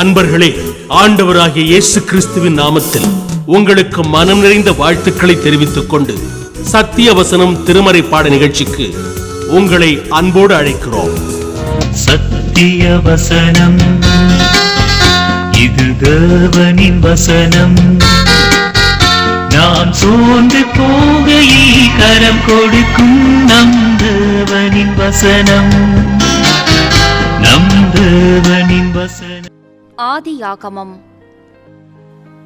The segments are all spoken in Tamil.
அன்பர்களே, ஆண்டவராகிய இயேசு கிறிஸ்துவின் நாமத்தில் உங்களுக்கு மனம் நிறைந்த வாழ்த்துக்களை தெரிவித்துக் கொண்டு சத்திய வசனம் திருமறை பாட நிகழ்ச்சிக்கு உங்களை அன்போடு அழைக்கிறோம். சத்திய வசனம், இது தேவனின் வசனம். நாம் சோர்ந்து போகையில் கரம் கொடுக்கும் நம் தேவனின் வசனம், நம் தேவனின் வசனம். ஆதியாகமம்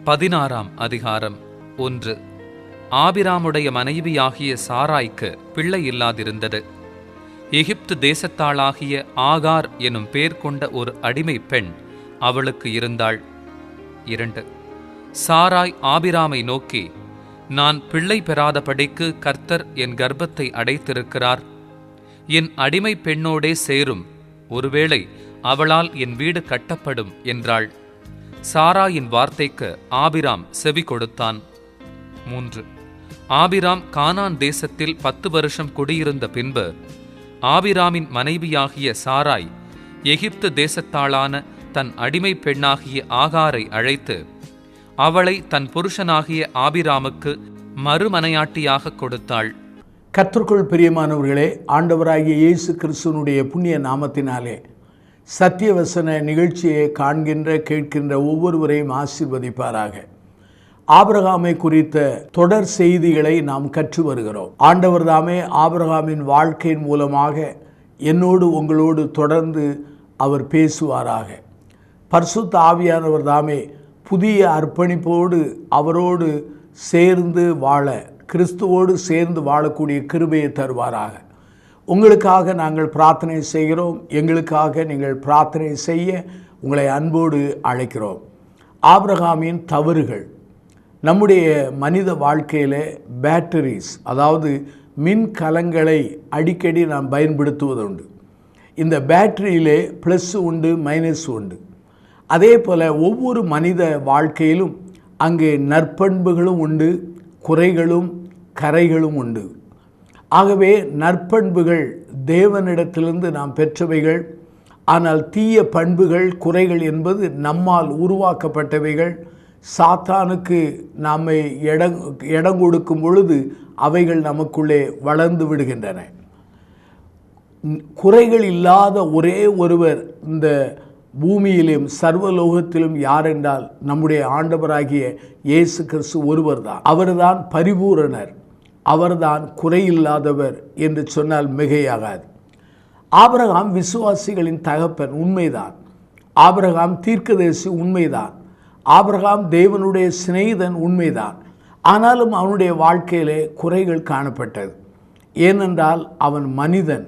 16ஆம் அதிகாரம் 1. ஆபிராமுடைய மனைவியாகிய சாராய்க்கு பிள்ளை இல்லாதிருந்தது. எகிப்து தேசத்தாளாகிய ஆகார் எனும் பேர் கொண்ட ஒரு அடிமை பெண் அவளுக்கு இருந்தாள். 2. சாராய் ஆபிராமை நோக்கி, நான் பிள்ளை பெறாதபடிக்கு கர்த்தர் என் கர்ப்பத்தை அடைத்திருக்கிறார். என் அடிமை பெண்ணோடே சேரும், ஒருவேளை அவளால் என் வீடு கட்டப்படும் என்றாள். சாராயின் வார்த்தைக்கு ஆபிராம் செவி கொடுத்தான். 3. ஆபிராம் கானான் தேசத்தில் 10 வருஷம் குடியிருந்த பின்பு ஆபிராமின் மனைவியாகிய சாராய் எகிப்து தேசத்தாளான தன் அடிமை பெண்ணாகிய ஆகாரை அழைத்து அவளை தன் புருஷனாகிய ஆபிராமுக்கு மறுமனையாட்டியாக கொடுத்தாள். கர்த்தருக்குள் பிரியமானவர்களே, ஆண்டவராகிய இயேசு கிறிஸ்துவனுடைய புண்ணிய நாமத்தினாலே சத்தியவசன நிகழ்ச்சியை காண்கின்ற கேட்கின்ற ஒவ்வொருவரையும் ஆசீர்வதிப்பாராக. ஆபிரகாமை குறித்த தொடர் செய்திகளை நாம் கற்று வருகிறோம். ஆண்டவர் தாமே ஆபிரகாமின் வாழ்க்கையின் மூலமாக என்னோடு உங்களோடு தொடர்ந்து அவர் பேசுவாராக. பரிசுத்த ஆவியானவர் தாமே புதிய அர்ப்பணிப்போடு அவரோடு சேர்ந்து வாழ, கிறிஸ்துவோடு சேர்ந்து வாழக்கூடிய கிருபையை தருவாராக. உங்களுக்காக நாங்கள் பிரார்த்தனை செய்கிறோம். எங்களுக்காக நீங்கள் பிரார்த்தனை செய்ய உங்களை அன்போடு அழைக்கிறோம். ஆபிரகாமின் தவறுகள் நம்முடைய மனித வாழ்க்கையில் பேட்டரிஸ், அதாவது மின்கலங்களை அடிக்கடி நாம் பயன்படுத்துவதுண்டு. இந்த பேட்டரியிலே ப்ளஸ் உண்டு, மைனஸ் உண்டு. அதே போல் ஒவ்வொரு மனித வாழ்க்கையிலும் அங்கே நற்பண்புகளும் உண்டு, குறைகளும் கரைகளும் உண்டு. ஆகவே நற்பண்புகள் தேவனிடத்திலிருந்து நாம் பெற்றவைகள். ஆனால் தீய பண்புகள், குறைகள் என்பது நம்மால் உருவாக்கப்பட்டவைகள். சாத்தானுக்கு நாம் இடம் கொடுக்கும் பொழுது அவைகள் நமக்குள்ளே வளர்ந்து விடுகின்றன. குறைகள் இல்லாத ஒரே ஒருவர் இந்த பூமியிலும் சர்வலோகத்திலும் யாரென்றால் நம்முடைய ஆண்டவராகிய இயேசு கிறிஸ்து ஒருவர் தான். அவர்தான் பரிபூரணர், அவர்தான் குறையில்லாதவர் என்று சொன்னால் மிகையாகாது. ஆபிரகாம் விசுவாசிகளின் தகப்பன், உண்மைதான். ஆபிரகாம் தீர்க்கதரிசி, உண்மைதான். ஆபிரகாம் தேவனுடைய சிநேகிதன், உண்மைதான். ஆனாலும் அவனுடைய வாழ்க்கையிலே குறைகள் காணப்பட்டது. ஏனென்றால் அவன் மனிதன்.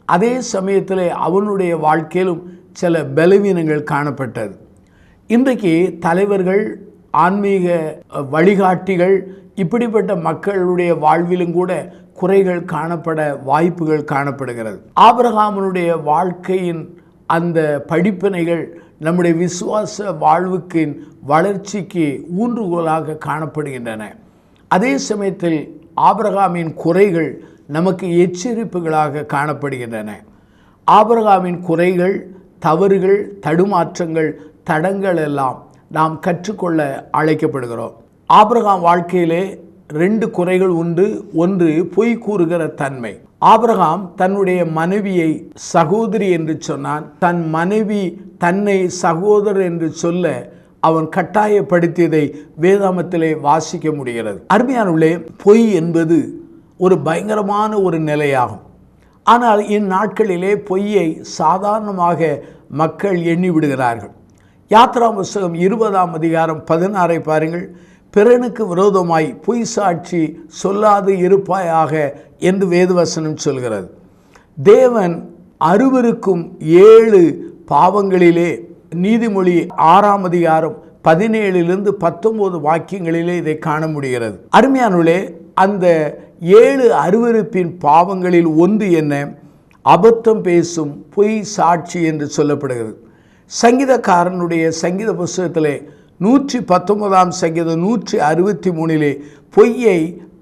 அதே சமயத்தில் அவனுடைய வாழ்க்கையிலும் சில பலவீனங்கள் காணப்பட்டது. இன்றைக்கு தலைவர்கள், ஆன்மீக வழிகாட்டிகள், இப்படிப்பட்ட மக்களுடைய வாழ்விலும் கூட குறைகள் காணப்பட வாய்ப்புகள் காணப்படுகிறது. ஆபிரகாமனுடைய வாழ்க்கையின் அந்த படிப்பினைகள் நம்முடைய விசுவாச வாழ்வுக்கு வளர்ச்சிக்கு ஊன்றுகோலாக காணப்படுகின்றன. அதே சமயத்தில் ஆபிரகாமின் குறைகள் நமக்கு எச்சரிப்புகளாக காணப்படுகின்றன. ஆபிரகாமின் குறைகள், தவறுகள், தடுமாற்றங்கள், தடங்கள் எல்லாம் நாம் கற்றுக்கொள்ள அழைக்கப்படுகிறோம். ஆபிரகாம் வாழ்க்கையிலே 2 குறைகள் உண்டு. ஒன்று, பொய் கூறுகிற தன்மை. ஆபிரகாம் தன்னுடைய மனைவியை சகோதரி என்று சொன்னான். தன் மனைவி தன்னை சகோதரர் என்று சொல்ல அவன் கட்டாயப்படுத்தியதை வேதாமத்திலே வாசிக்க முடிகிறது. அருமையானவர்களே, பொய் என்பது ஒரு பயங்கரமான ஒரு நிலையாகும். ஆனால் இந்நாட்களிலே பொய்யை சாதாரணமாக மக்கள் எண்ணி விடுகிறார்கள். யாத்ரா புஸ்தகம் 20ஆம் அதிகாரம் 16 பாருங்கள். பிறனுக்கு விரோதமாய் பொய் சாட்சி சொல்லாது இருப்பாயாக என்று வேதவசனம் சொல்கிறது. தேவன் அருவருக்கும் 7 பாவங்களிலே நீதிமொழி 6ஆம் அதிகாரம் 17 to 19 வாக்கியங்களிலே இதை காண முடிகிறது. அருமையானவர்களே, அந்த 7 அருவருப்பின் பாவங்களில் ஒன்று என்ன? அபத்தம் பேசும் பொய் சாட்சி என்று சொல்லப்படுகிறது. சங்கீதக்காரனுடைய சங்கீத புஸ்தகத்திலே 119ஆம் சங்கீதம் 163 பொய்யை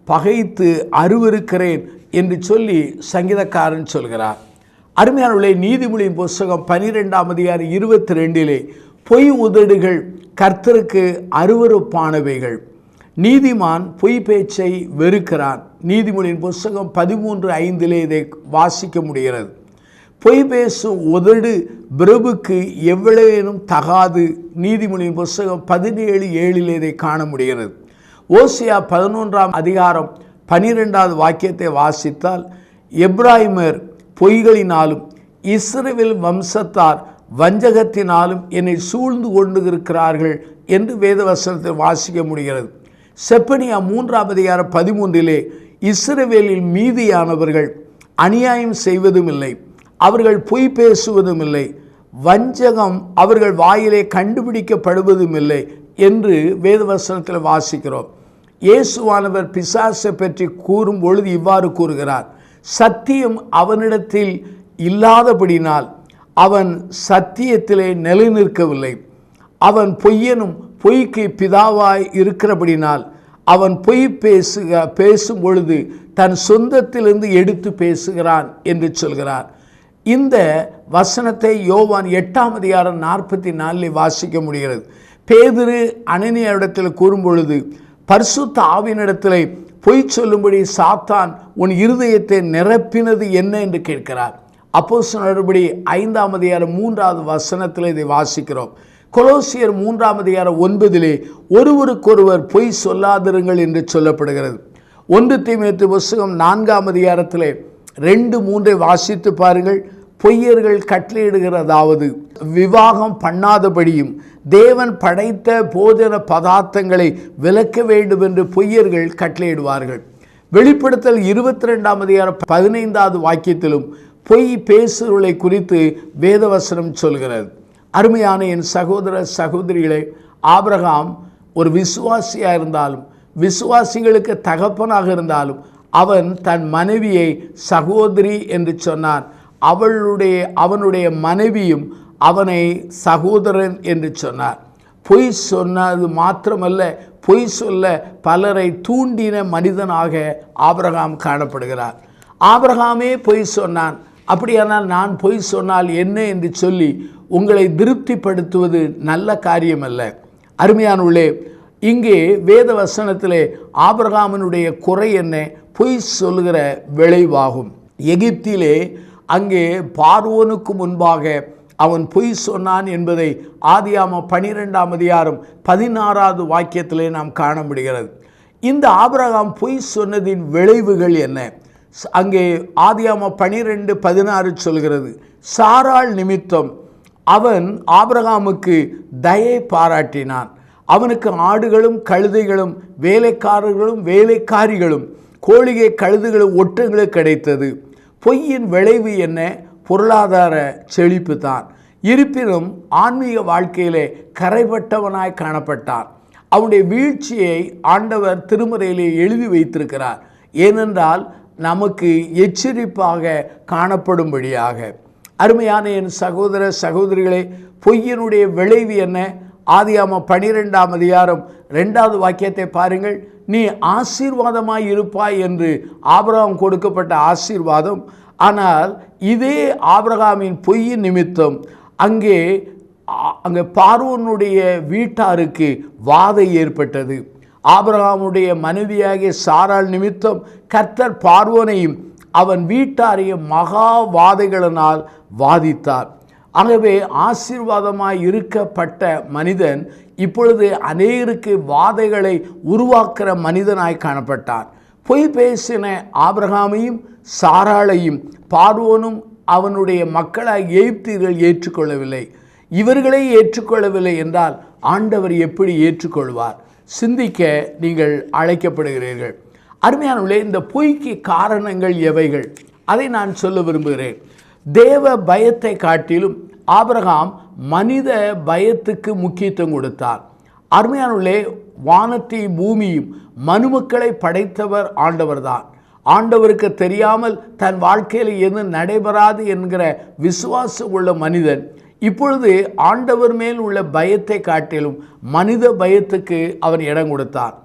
பகைத்து அருவருக்கிறேன் என்று சொல்லி சங்கீதக்காரன் சொல்கிறார். அருமையானவர்களே, நீதிமொழியின் புஸ்தகம் 12ஆம் அதிகாரம் 22 பொய் உதடுகள் கர்த்தருக்கு அருவருப்பானவைகள், நீதிமான் பொய் பேச்சை வெறுக்கிறான். நீதிமொழியின் புஸ்தகம் 13:5 இதை வாசிக்க முடிகிறது. பொய் பேசும் உதடு பிரபுக்கு எவ்வளவேனும் தகாது. நீதிமொழியின் புஸ்தகம் 17:7 இதை காண முடிகிறது. ஓசியா 11ஆம் அதிகாரம் 12வது வாக்கியத்தை வாசித்தால், எப்ராயிமர் பொய்களினாலும் இஸ்ரவேல் வம்சத்தார் வஞ்சகத்தினாலும் என்னை சூழ்ந்து கொண்டு இருக்கிறார்கள் என்று வேதவசனத்தில் வாசிக்க முடிகிறது. செப்பனியா 3ஆம் அதிகாரம் 13 இஸ்ரவேலில் மீதியானவர்கள் அநியாயம் செய்வதும் இல்லை, அவர்கள் பொய் பேசுவதும் இல்லை, வஞ்சகம் அவர்கள் வாயிலே கண்டுபிடிக்கப்படுவதும் இல்லை என்று வேதவசனத்தில் வாசிக்கிறோம். இயேசுவானவர் பிசாசை பற்றி கூறும் பொழுது இவ்வாறு கூறுகிறார், சத்தியம் அவனிடத்தில் இல்லாதபடினால் அவன் சத்தியத்திலே நிலைநிற்கவில்லை, அவன் பொய்யனும் பொய்க்கு பிதாவாய் இருக்கிறபடினால் அவன் பொய் பேசும் பொழுது தன் சொந்தத்திலிருந்து எடுத்து பேசுகிறான் என்று சொல்கிறார். இந்த வசனத்தை யோவான் 8ஆம் அதிகாரம் 44 வாசிக்க முடிகிறது. பேதுரு அனனியாவிடத்தில் கூறும் பொழுது, பரிசுத்த ஆவியினிடத்திலே பொய் சொல்லும்படி சாத்தான் உன் இருதயத்தை நிரப்பினது என்ன என்று கேட்கிறார். அப்போஸ்தலர் நடபடி 5ஆம் அதிகாரம் 3வது வசனத்தில் இதை வாசிக்கிறோம். கொலோசியர் 3ஆம் அதிகாரம் 9 ஒருவருக்கொருவர் பொய் சொல்லாதிருங்கள் என்று சொல்லப்படுகிறது. 1 தீமோத்தேயு புஸ்தகம் 4ஆம் அதிகாரத்தில் 2-3 வாசித்து பாருங்கள். பொய்யர்கள் கட்டளையிடுகிறதாவது விவாகம் பண்ணாதபடியும் தேவன் படைத்த போஜன பதார்த்தங்களை விலக்க வேண்டும் என்று பொய்யர்கள் கட்டளையிடுவார்கள். வெளிப்படுத்தல் 22ஆம் அதிகாரம் 15வது வாக்கியத்திலும் பொய் பேசுகளை குறித்து வேதவசனம் சொல்கிறது. அருமையான என் சகோதர சகோதரிகளே, ஆபிரகாம் ஒரு விசுவாசியாக இருந்தாலும், விசுவாசிகளுக்கு தகப்பனாக இருந்தாலும், அவன் தன் மனைவியை சகோதரி என்று சொன்னான். அவனுடைய மனைவியும் அவனை சகோதரன் என்று சொன்னார். பொய் சொன்னது மாத்திரமல்ல, பொய் சொல்ல பலரை தூண்டின மனிதனாக ஆபிரகாம் காணப்படுகிறார். ஆபிரகாமே பொய் சொன்னான். அப்படியானால் நான் பொய் சொன்னால் என்ன என்று சொல்லி உங்களை திருப்திப்படுத்துவது நல்ல காரியம் அல்ல. அருமையானவர்களே, இங்கே வேத வசனத்திலே ஆபிரகாமினுடைய குறை என்ன? பொய் சொல்லுகிற விளைவாகும். எகிப்திலே அங்கே பார்வோனுக்கு முன்பாக அவன் பொய் சொன்னான் என்பதை ஆதியாகமம் 12ஆம் அதிகாரம் 16வது வாக்கியத்திலே நாம் காண முடிகிறது. இந்த ஆபிரகாம் பொய் சொன்னதின் விளைவுகள் என்ன? அங்கே ஆதியாகமம் 12:16 சொல்கிறது, சாராள் நிமித்தம் அவன் ஆபிரகாமுக்கு தயை பாராட்டினான். அவனுக்கு ஆடுகளும் கழுதைகளும் வேலைக்காரர்களும் வேலைக்காரிகளும் கோழிகை கழுதுகளும் ஒட்டங்களும் கிடைத்தது. பொய்யின் விளைவு என்ன? பொருளாதார செழிப்பு தான். இருப்பினும் ஆன்மீக வாழ்க்கையிலே கரைப்பட்டவனாய் காணப்பட்டான். அவனுடைய வீழ்ச்சியை ஆண்டவர் திருமறையிலே எழுதி வைத்திருக்கிறார். ஏனென்றால் நமக்கு எச்சரிப்பாக காணப்படும்படியாக. அருமையான என் சகோதர சகோதரிகளே, பொய்யினுடைய விளைவு என்ன? ஆதியாகமம் 12ஆம் அதிகாரம் 2வது வாக்கியத்தை பாருங்கள். நீ ஆசீர்வாதமாய் இருப்பாய் என்று ஆபிரகாம் கொடுக்கப்பட்ட ஆசீர்வாதம். ஆனால் இதே ஆபிரகாமின் பொய்யின் நிமித்தம் அங்கே பார்வோனுடைய வீட்டாருக்கு வாதை ஏற்பட்டது. ஆபிரகாமுடைய மனைவியாகிய சாராள் நிமித்தம் கர்த்தர் பார்வோனையும் அவன் வீட்டாரையும் மகா வாதைகளினால் வாதித்தார். ஆகவே ஆசீர்வாதமாய் இருக்கப்பட்ட மனிதன் இப்பொழுது அநேகருக்கு வாதைகளை உருவாக்குற மனிதனாய் காணப்பட்டார். பொய் பேசின ஆபிரகாமையும் சாராளையும் பார்வோனும் அவனுடைய மக்களாய் எகிப்தியர்கள் ஏற்றுக்கொள்ளவில்லை. இவர்களை ஏற்றுக்கொள்ளவில்லை என்றால் ஆண்டவர் எப்படி ஏற்றுக்கொள்வார்? சிந்திக்க நீங்கள் அழைக்கப்படுகிறீர்கள். அருமையானவர்களே, இந்த பொய்க்கு காரணங்கள் எவைகள்? அதை நான் சொல்ல விரும்புகிறேன். தேவ பயத்தை காட்டிலும் ஆபிரகாம் மனித பயத்துக்கு முக்கியத்துவம் கொடுத்தார். அருமையானவர்களே, வானத்தையும் பூமியும் மனுமக்களை படைத்தவர் ஆண்டவர்தான். ஆண்டவருக்கு தெரியாமல் தன் வாழ்க்கையில் எது நடைபெறாது என்கிற விசுவாசம் உள்ள மனிதன் இப்பொழுது ஆண்டவர் மேல் உள்ள பயத்தை காட்டிலும் மனித பயத்துக்கு அவர் இடம் கொடுத்தார்.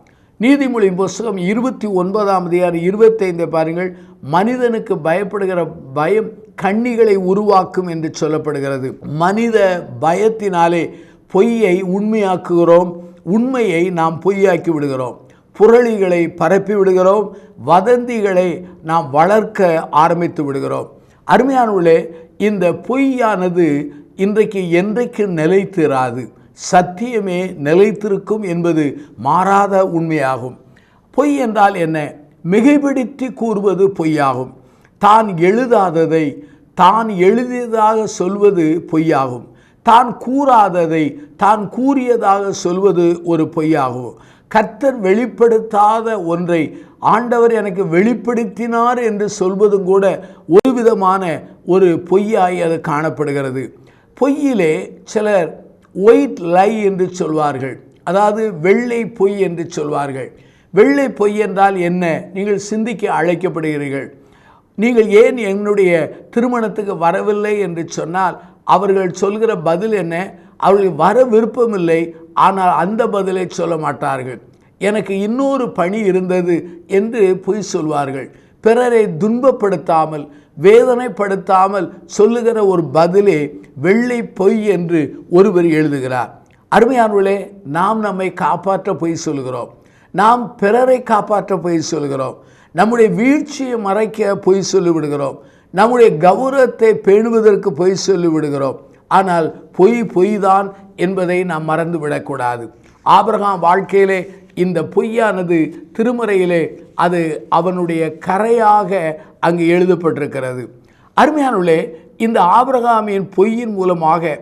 நீதிமொழியின் புஸ்தகம் 29ஆம் அதிகாரம் 25 பாருங்கள். மனிதனுக்கு பயப்படுகிற பயம் கண்ணிகளை உருவாக்கும் என்று சொல்லப்படுகிறது. மனித பயத்தினாலே பொய்யை உண்மையாக்குகிறோம், உண்மையை நாம் பொய்யாக்கி விடுகிறோம், புரளிகளை பரப்பி விடுகிறோம், வதந்திகளை நாம் வளர்க்க ஆரம்பித்து விடுகிறோம். அருமையானவர்களே, இந்த பொய்யானது இன்றைக்கு என்றைக்கு நிலைத்திராது, சத்தியமே நிலைத்திருக்கும் என்பது மாறாத உண்மையாகும். பொய் என்றால் என்ன? மிகைப்படுத்தி கூறுவது பொய்யாகும். தான் எழுதாததை தான் எழுதியதாக சொல்வது பொய்யாகும். தான் கூறாததை தான் கூறியதாக சொல்வது ஒரு பொய்யாகும். கர்த்தர் வெளிப்படுத்தாத ஒன்றை ஆண்டவர் எனக்கு வெளிப்படுத்தினார் என்று சொல்வதும் கூட ஒரு விதமான ஒரு பொய்யாய் அது காணப்படுகிறது. பொய்யிலே சிலர் ஒயிட் லை என்று சொல்வார்கள், அதாவது வெள்ளை பொய் என்று சொல்வார்கள். வெள்ளை பொய் என்றால் என்ன? நீங்கள் சிந்திக்க அழைக்கப்படுகிறீர்கள். நீங்கள் ஏன் என்னுடைய திருமணத்துக்கு வரவில்லை என்று சொன்னால் அவர்கள் சொல்கிற பதில் என்ன? அவர்கள் வர விருப்பமில்லை, ஆனால் அந்த பதிலை சொல்ல மாட்டார்கள். எனக்கு இன்னொரு பணி இருந்தது என்று பொய் சொல்வார்கள். பிறரை துன்பப்படுத்தாமல் வேதனைப்படுத்தாமல் சொல்லுகிற ஒரு பதிலே வெள்ளை பொய் என்று ஒருவர் எழுதுகிறார். அருமையானவர்களே, நாம் நம்மை காப்பாற்ற பொய் சொல்கிறோம், நாம் பிறரை காப்பாற்ற பொய் சொல்கிறோம், நம்முடைய வீழ்ச்சியை மறைக்க பொய் சொல்லிவிடுகிறோம், நம்முடைய கௌரவத்தை பேணுவதற்கு பொய் சொல்லிவிடுகிறோம். ஆனால் பொய் தான் என்பதை நாம் மறந்து விடக்கூடாது. ஆபிரகாம் வாழ்க்கையிலே இந்த பொய்யானது திருமறையிலே அது அவனுடைய கரையாக அங்கு எழுதப்பட்டிருக்கிறது. அருமையானவர்களே, இந்த ஆபிரகாமின் பொய்யின் மூலமாக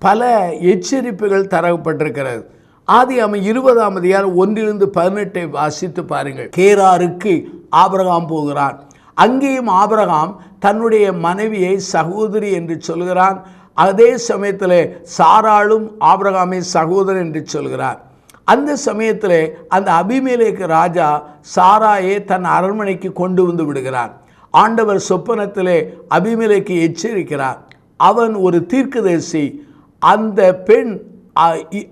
பல எச்சரிப்புகள் தரப்பட்டிருக்கிறது. ஆதியாகமம் 20ஆம் அதிகாரம் 1-18 வாசித்து பாருங்கள். கேராருக்கு ஆபிரகாம் போகிறான். அங்கேயும் ஆபிரகாம் தன்னுடைய மனைவியை சகோதரி என்று சொல்கிறான். அதே சமயத்தில் சாராளும் ஆபிரகாமை சகோதரன் என்று சொல்கிறார். அந்த சமயத்தில் அந்த அபிமெலேக்கு ராஜா சாராயை தன் அரண்மனைக்கு கொண்டு வந்து விடுகிறான். ஆண்டவர் சொப்பனத்திலே அபிமெலேக்கு எச்சரிக்கிறார். அவன் ஒரு தீர்க்கதரிசி. அந்த பெண்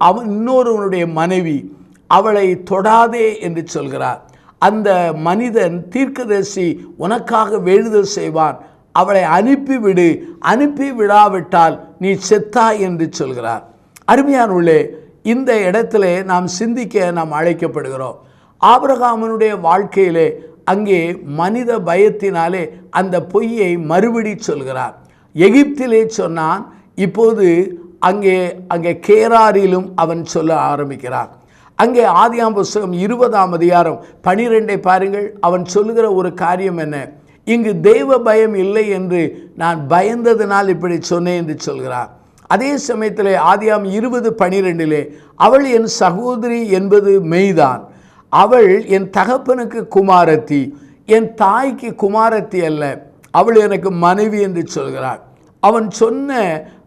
அவன் இன்னொருவனுடைய மனைவி, அவளை தொடாதே என்று சொல்கிறார். அந்த மனிதன் தீர்க்கதரிசி உனக்காக வேண்டுதல் செய்வான், அவளை அனுப்பிவிடு, அனுப்பி விடாவிட்டால் நீ செத்தாய் என்று சொல்கிறார். அருமையானவர்களே, இந்த இடத்திலே நாம் சிந்திக்க நாம் அழைக்கப்படுகிறோம். ஆபிரகாமனுடைய வாழ்க்கையிலே அங்கே மனித பயத்தினாலே அந்த பொய்யை மறுபடி சொல்கிறார். எகிப்திலே சொன்னான், இப்போது அங்கே கேராரிலும் அவன் சொல்ல ஆரம்பிக்கிறான். அங்கே ஆதியாகமம் புத்தகம் 20ஆம் அதிகாரம் 12 பாருங்கள். அவன் சொல்லுகிற ஒரு காரியம் என்ன? இங்கு தெய்வ பயம் இல்லை என்று நான் பயந்ததினால் இப்படி சொன்னேன் என்று சொல்கிறார். அதே சமயத்தில் ஆதியாகமம் 20:12 அவள் என் சகோதரி என்பது மெய்தான், அவள் என் தகப்பனுக்கு குமாரத்தி, என் தாய்க்கு குமாரத்தி அல்ல, அவள் எனக்கு மனைவி என்று சொல்கிறார். அவன் சொன்ன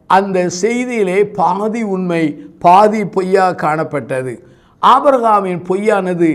அந்த செய்தியிலே பாதி உண்மை பாதி பொய்யா காணப்பட்டது. ஆபிரகாமின் பொய்யானது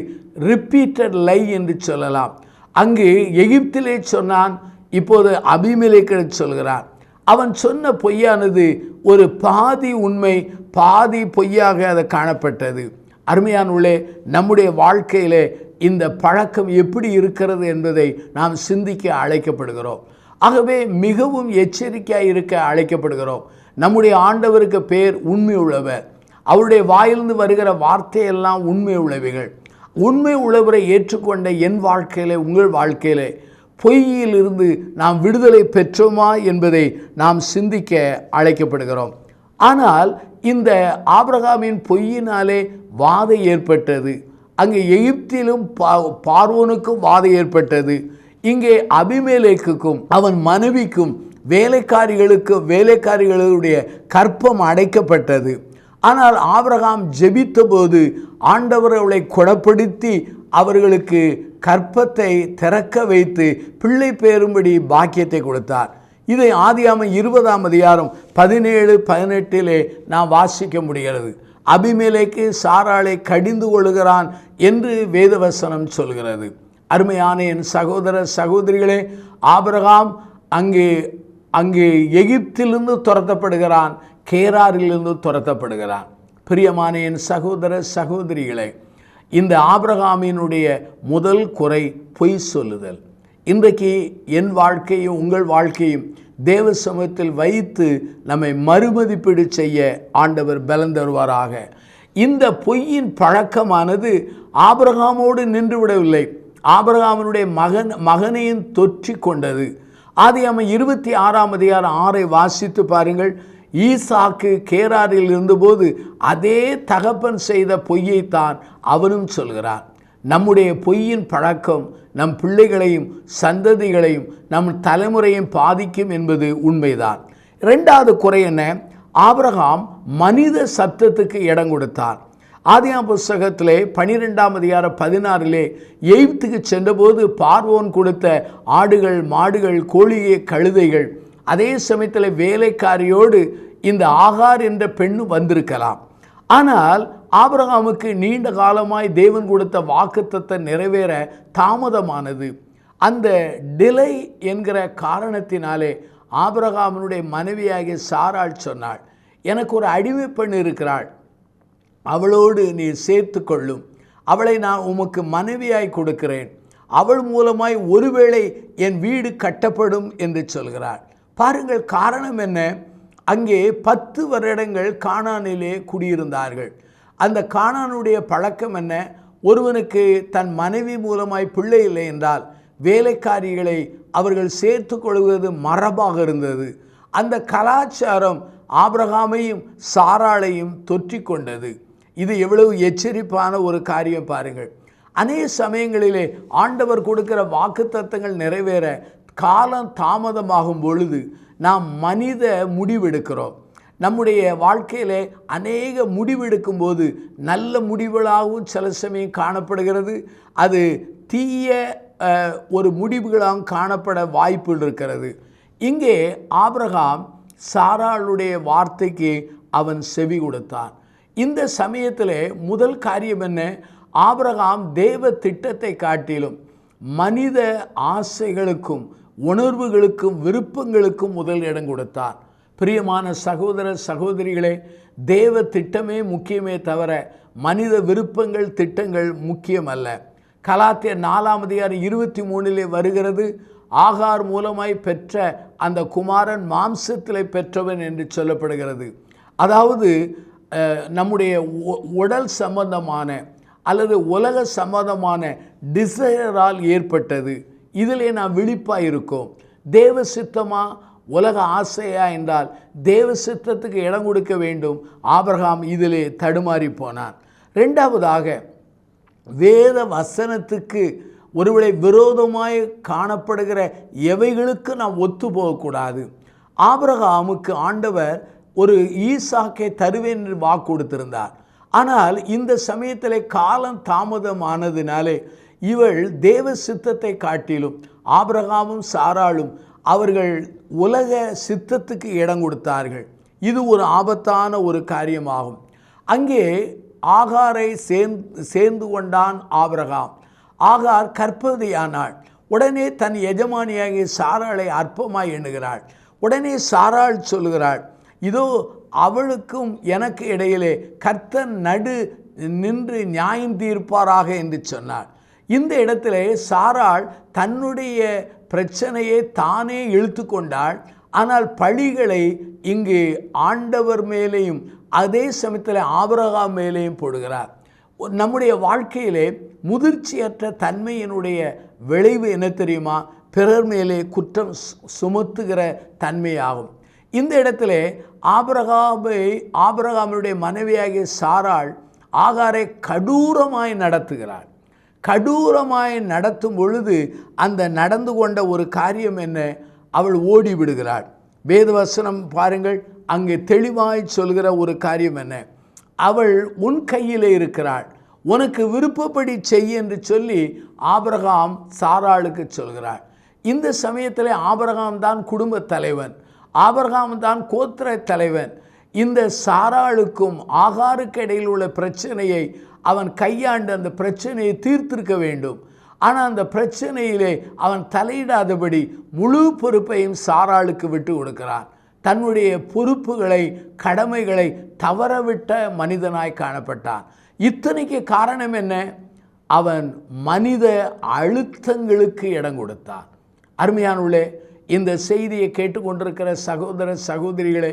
ரிப்பீட்டட் லை என்று சொல்லலாம். அங்கு எகிப்திலே சொன்னான், இப்போது அபிமெலேக்கு சொல்கிறார். அவன் சொன்ன பொய்யானது ஒரு பாதி உண்மை பாதி பொய்யாக அது காணப்பட்டது. அருமையானவர்களே, நம்முடைய வாழ்க்கையிலே இந்த பழக்கம் எப்படி இருக்கிறது என்பதை நாம் சிந்திக்க அழைக்கப்படுகிறோம். ஆகவே மிகவும் எச்சரிக்கையாக இருக்க அழைக்கப்படுகிறோம். நம்முடைய ஆண்டவருக்கு பேர் உண்மை உள்ளவர். அவருடைய வாயிலிருந்து வருகிற வார்த்தையெல்லாம் உண்மை உள்ளவைகள். உண்மை உள்ளவரை ஏற்றுக்கொண்ட என் வாழ்க்கையிலே உங்கள் வாழ்க்கையிலே பொய்யிலிருந்து நாம் விடுதலை பெற்றோமா என்பதை நாம் சிந்திக்க அழைக்கப்படுகிறோம். ஆனால் இந்த ஆபிரகாமின் பொய்யினாலே வாதை ஏற்பட்டது. அங்கே எகிப்திலும் பார்வோனுக்கும் வாதை ஏற்பட்டது. இங்கே அபிமெலேக்குக்கும் அவன் மனைவிக்கும் வேலைக்காரிகளுடைய கற்பம் அடைக்கப்பட்டது. ஆனால் ஆபிரகாம் ஜெபித்த போது ஆண்டவர் அவளை குணப்படுத்தி அவர்களுக்கு கற்பத்தை திறக்க வைத்து பிள்ளை பேரும்படி பாக்கியத்தை கொடுத்தார். இதை ஆதியாகமம் 20ஆம் அதிகாரம் 17-18 நாம் வாசிக்க முடிகிறது. அபிமெலேக்கு சாராளை கடிந்து கொள்கிறான் என்று வேதவசனம் சொல்கிறது. அருமையான என் சகோதர சகோதரிகளே, ஆபிரகாம் அங்கே எகிப்திலிருந்து துரத்தப்படுகிறான், கேராரிலிருந்து துரத்தப்படுகிறான். பிரியமான என் சகோதர சகோதரிகளே, இந்த ஆபிரகாமினுடைய முதல் குறை பொய் சொல்லுதல். இன்றைக்கு என் வாழ்க்கையும் உங்கள் வாழ்க்கையும் தேவ சமூகத்தில் வைத்து நம்மை மறுமதிப்பீடு செய்ய ஆண்டவர் பலன் தருவாராக. இந்த பொய்யின் பழக்கமானது ஆபிரகாமோடு நின்று விடவில்லை, ஆபிரகாமினுடைய மகனையும் தொற்றி கொண்டது. ஆதியாகமம் 26:6 வாசித்து பாருங்கள். ஈசாக்கு கேராரில் இருந்தபோது அதே தகப்பன் செய்த பொய்யைத்தான் அவனும் சொல்கிறான். நம்முடைய பொய்யின் பழக்கம் நம் பிள்ளைகளையும் சந்ததிகளையும் நம் தலைமுறையும் பாதிக்கும் என்பது உண்மைதான். இரண்டாவது குறை என்ன? ஆபிரகாம் மனித சத்தத்துக்கு இடம் கொடுத்தார். ஆதியாகமம் புஸ்தகத்திலே 12:16 எகிப்துக்கு சென்றபோது பார்வோன் கொடுத்த ஆடுகள், மாடுகள், கோழியை, கழுதைகள், அதே சமயத்தில் வேலைக்காரியோடு இந்த ஆகார் என்ற பெண்ணு வந்திருக்கலாம். ஆனால் ஆபிரகாமுக்கு நீண்ட காலமாய் தேவன் கொடுத்த வாக்குத்தத்தம் நிறைவேற தாமதமானது. அந்த டிலே என்கிற காரணத்தினாலே ஆபிரகாமினுடைய மனைவியாகிய சாராள் சொன்னாள், எனக்கு ஒரு அடிமை பெண் இருக்கிறாள், அவளோடு நீ சேர்த்து கொள்ளும், அவளை நான் உமக்கு மனைவியாய் கொடுக்கிறேன், அவள் மூலமாய் ஒருவேளை என் வீடு கட்டப்படும் என்று சொல்கிறாள். பாருங்கள், காரணம் என்ன? அங்கே 10 வருடங்கள் கானானிலே குடியிருந்தார்கள். அந்த கானானுடைய பழக்கம் என்ன? ஒருவனுக்கு தன் மனைவி மூலமாய் பிள்ளை இல்லை என்றால் வேலைக்காரிகளை அவர்கள் சேர்த்து கொள்வது மரபாக இருந்தது. அந்த கலாச்சாரம் ஆபிரகாமையும் சாராளையும் தொற்றி கொண்டது. இது எவ்வளவு எச்சரிப்பான ஒரு காரியம் பாருங்கள். அநேக சமயங்களிலே ஆண்டவர் கொடுக்கிற வாக்குத்தத்தங்கள் நிறைவேற காலம் தாமதமாகும் பொழுது நாம் மனித முடிவெடுக்கிறோம். நம்முடைய வாழ்க்கையிலே அநேக முடிவெடுக்கும் போது நல்ல முடிவுகளாகவும் சில சமயம் காணப்படுகிறது, அது தீய ஒரு முடிவுகளாகவும் காணப்பட வாய்ப்புகள் இருக்கிறது. இங்கே ஆபிரகாம் சாராளுடைய வார்த்தைக்கு அவன் செவி கொடுத்தான். இந்த சமயத்தில் முதல் காரியம் என்ன? ஆபிரகாம் தேவ திட்டத்தை காட்டிலும் மனித ஆசைகளுக்கும் உணர்வுகளுக்கும் விருப்பங்களுக்கும் முதல் இடம் கொடுத்தார். பிரியமான சகோதர சகோதரிகளே, தேவ திட்டமே முக்கியமே தவிர மனித விருப்பங்கள் திட்டங்கள் முக்கியம் அல்ல. கலாத்தியர் 4:23 வருகிறது, ஆகார் மூலமாய் பெற்ற அந்த குமாரன் மாம்சத்திலே பெற்றவன் என்று சொல்லப்படுகிறது. அதாவது நம்முடைய உடல் சம்பந்தமான அல்லது உலக சம்பந்தமான டிசையரால் ஏற்பட்டது. இதிலே நாம் விழிப்பாக இருக்கோம். தேவ சித்தமா உலக ஆசையா என்றால் தேவ சித்தத்துக்கு இடம் கொடுக்க வேண்டும். ஆபிரகாம் இதிலே தடுமாறி போனான். இரண்டாவதாக, வேத வசனத்துக்கு ஒருவேளை விரோதமாய் காணப்படுகிற எவைகளுக்கு நாம் ஒத்து போகக்கூடாது. ஆபிரகாமுக்கு ஆண்டவர் ஒரு ஈசாக்கை தருவேன் என்று வாக்கு கொடுத்திருந்தார். ஆனால் இந்த சமயத்தில் காலம் தாமதமானதினாலே இவள் தேவ சித்தத்தை காட்டிலும் ஆபிரகாமும் சாராளும் அவர்கள் உலக சித்தத்துக்கு இடம் கொடுத்தார்கள். இது ஒரு ஆபத்தான ஒரு காரியமாகும். அங்கே ஆகாரை சேர்ந்து கொண்டான் ஆபிரகாம். ஆகார் கர்ப்பவதியானாள். உடனே தன் எஜமானியாகிய சாராளை அற்பமாய் எண்ணுகிறாள். உடனே சாராள் சொல்லுகிறாள், இதோ அவளுக்கும் எனக்கு இடையிலே கர்த்தர் நடு நின்று நியாயம் தீர்ப்பாராக என்று சொன்னாள். இந்த இடத்திலே சாராள் தன்னுடைய பிரச்சனையை தானே இழுத்து கொண்டாள். ஆனால் பழிகளை இங்கு ஆண்டவர் மேலேயும் அதே சமயத்தில் ஆபிரகாம் மேலேயும் போடுகிறார். நம்முடைய வாழ்க்கையிலே முதிர்ச்சியற்ற தன்மையினுடைய விளைவு என்ன தெரியுமா? பிறர் மேலே குற்றம் சுமத்துகிற தன்மையாகும். இந்த இடத்துல ஆபிரகாமுடைய மனைவியாகிய சாராள் ஆகாரை கடூரமாய் நடத்துகிறாள். கடூரமாய் நடத்தும் பொழுது அந்த நடந்து கொண்ட ஒரு காரியம் என்ன? அவள் ஓடி விடுகிறாள். வேதவசனம் பாருங்கள், அங்கே தெளிவாய் சொல்கிற ஒரு காரியம் என்ன? அவள் உன் கையிலே இருக்கிறாள், உனக்கு விருப்பப்படி செய் என்று சொல்லி ஆபிரகாம் சாராளுக்கு சொல்கிறாள். இந்த சமயத்தில் ஆபிரகாம் தான் குடும்ப தலைவன், ஆபிரகாம் தான் கோத்திர தலைவன். இந்த சாராளுக்கும் ஆகாருக்கு இடையில் உள்ள பிரச்சனையை அவன் கையாண்டு அந்த பிரச்சனையை தீர்த்திருக்க வேண்டும். ஆனால் அந்த பிரச்சனையிலே அவன் தலையிடாதபடி முழு பொறுப்பையும் சாராளுக்கு விட்டு கொடுக்கிறான். தன்னுடைய பொறுப்புகளை கடமைகளை தவறவிட்ட மனிதனாய் காணப்பட்டான். இத்தனைக்கு காரணம் என்ன? அவன் மனித அழுத்தங்களுக்கு இடம் கொடுத்தான். அருமையானவர்களே, இந்த செய்தியை கேட்டுக்கொண்டிருக்கிற சகோதர சகோதரிகளே,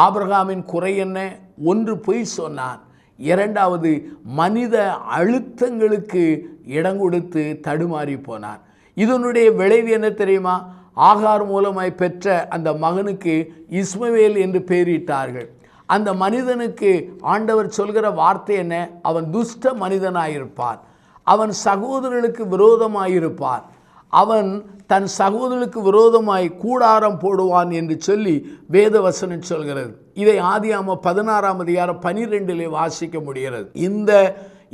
ஆபிரகாமின் குறை என்ன? ஒன்று, பொய் சொன்னான். இரண்டாவது, மனித அழுத்தங்களுக்கு இடம் கொடுத்து தடுமாறி போனான். இதனுடைய விளைவு என்ன தெரியுமா? ஆகார் மூலமாய் பெற்ற அந்த மகனுக்கு இஸ்மவேல் என்று பெயரிட்டார்கள். அந்த மனிதனுக்கு ஆண்டவர் சொல்கிற வார்த்தை என்ன? அவன் துஷ்ட மனிதனாயிருப்பான், அவன் சகோதரர்களுக்கு விரோதமாயிருப்பான், அவன் தன் சகோதரனுக்கு விரோதமாய் கூடாரம் போடுவான் என்று சொல்லி வேதவசனம் சொல்கிறது. இதை ஆதியாகமம் 16:12 வாசிக்க முடிகிறது. இந்த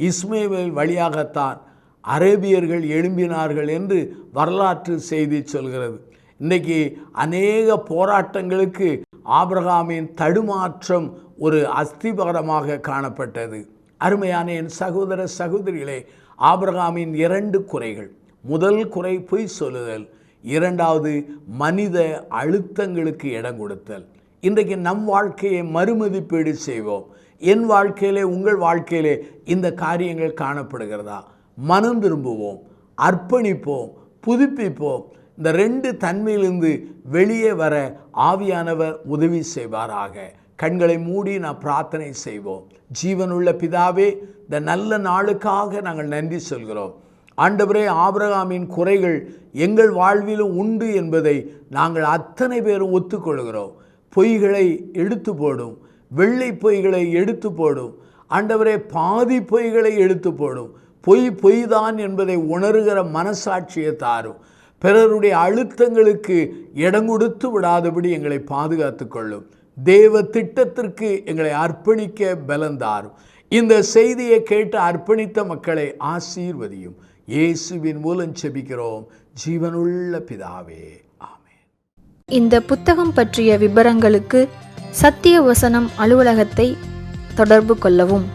இஸ்மவேல் வழியாகத்தான் அரேபியர்கள் எழும்பினார்கள் என்று வரலாற்று செய்தி சொல்கிறது. இன்றைக்கி அநேக போராட்டங்களுக்கு ஆபிரகாமின் தடுமாற்றம் ஒரு அஸ்திபாரமாக காணப்பட்டது. அருமையான என் சகோதர சகோதரிகளே, ஆபிரகாமின் 2 குறைகள். முதல் குறை பொய் சொல்லுதல், இரண்டாவது மனித அழுத்தங்களுக்கு இடம் கொடுத்தல். இன்றைக்கு நம் வாழ்க்கையை மறுமதிப்பீடு செய்வோம். என் வாழ்க்கையிலே, உங்கள் வாழ்க்கையிலே இந்த காரியங்கள் காணப்படுகிறதா? மனம் திரும்புவோம், அர்ப்பணிப்போம், புதுப்பிப்போம். இந்த 2 தன்மையிலிருந்து வெளியே வர ஆவியானவர் உதவி செய்வாராக. கண்களை மூடி நாம் பிரார்த்தனை செய்வோம். ஜீவனுள்ள பிதாவே, இந்த நல்ல நாளுக்காக நாங்கள் நன்றி சொல்கிறோம். ஆண்டவரே, ஆபிரகாமின் குறைகள் எங்கள் வாழ்விலும் உண்டு என்பதை நாங்கள் அத்தனை பேரும் ஒத்துக்கொள்கிறோம். பொய்களை எடுத்து போடும், வெள்ளை பொய்களை எடுத்து போடும். ஆண்டவரே, பாதி பொய்களை எடுத்து போடும். பொய் தான் என்பதை உணர்கிற மனசாட்சியை தாரும். பிறருடைய அழுத்தங்களுக்கு இடம் கொடுத்து விடாதபடி எங்களை பாதுகாத்து கொள்ளும். தேவ திட்டத்திற்கு எங்களை அர்ப்பணிக்க பலந்தாரும். இந்த செய்தியை கேட்டு அர்ப்பணித்த மக்களை ஆசீர்வதியும். இயேசுவின் மூலம் செபிக்கிறோம் ஜீவனுள்ள பிதாவே, ஆமென். இந்த புத்தகம் பற்றிய விபரங்களுக்கு சத்திய வசனம் அலுவலகத்தை தொடர்பு கொள்ளவும்.